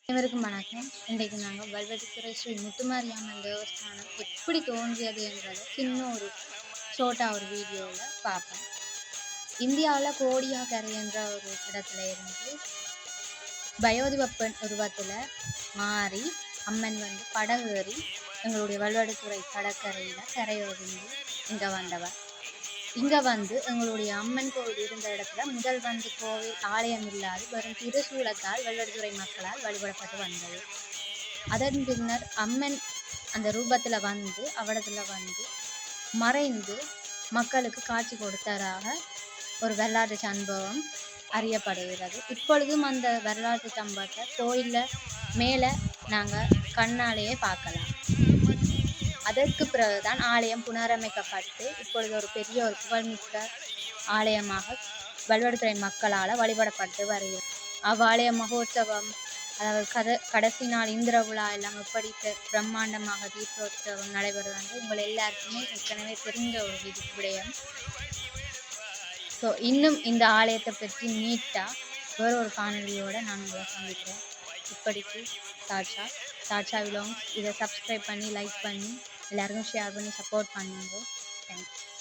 அனைவருக்கும் வணக்கம். இன்றைக்கு நாங்கள் வல்வெட்டித்துறை ஸ்ரீ முத்துமாரியம்மன் தேவஸ்தானம் எப்படி தோன்றியது என்றதை சின்ன ஒரு ஷோர்ட்டாக ஒரு வீடியோவில் பார்ப்போம். இந்தியாவில் கோடியாக்கரை என்ற ஒரு இடத்துல இருந்து பயோதிபப்பன் உருவத்தில் மாறி அம்மன் படகேறி எங்களுடைய வல்வெட்டித்துறை கடற்கரையில் கரையொதுங்கி இங்கே வந்தவர். இங்கே எங்களுடைய அம்மன் கோவில் இருந்த இடத்துல முதல் கோவில் ஆலயம் இல்லாது வெறும் திருசூலத்தால் வெள்ளடுதுறை மக்களால் வழிபடப்பட்டு வந்தது. அதன் பின்னர் அம்மன் அந்த ரூபத்தில் அவடத்துல மறைந்து மக்களுக்கு காட்சி கொடுத்ததாக ஒரு வரலாற்று சம்பவம் அறியப்படுகிறது. இப்பொழுதும் அந்த வரலாற்று சம்பவத்தை கோயிலில் மேலே நாங்கள் கண்ணாலேயே பார்க்கலாம். அதற்கு பிறகுதான் ஆலயம் புனரமைக்கப்பட்டு இப்பொழுது ஒரு பெரிய ஒரு புகழ்மிக்க ஆலயமாக வல்வெட்டித்துறை மக்களால் வழிபடப்பட்டு வருகிறது. அவ்வாலய மகோற்சவம், அதாவது கடைசி நாள் இந்திர விழா எல்லாம் எப்படி பிரம்மாண்டமாக தீர்த்தோற்சவம் நடைபெறுவது உங்கள் எல்லாருக்குமே ஏற்கனவே தெரிந்த ஒரு விடயம். ஸோ இன்னும் இந்த ஆலயத்தை பற்றி நீட்டாக வேற ஒரு காணொலியோடு நான் உங்களை சந்திக்கிறேன். இப்படிக்கு தாட்சா விலாங்ஸ். இதை சப்ஸ்கிரைப் பண்ணி லைக் பண்ணி எல்லாருக்கும் ஷேர் பண்ணி சப்போர்ட் பண்ணுங்க. தேங்க்யூ.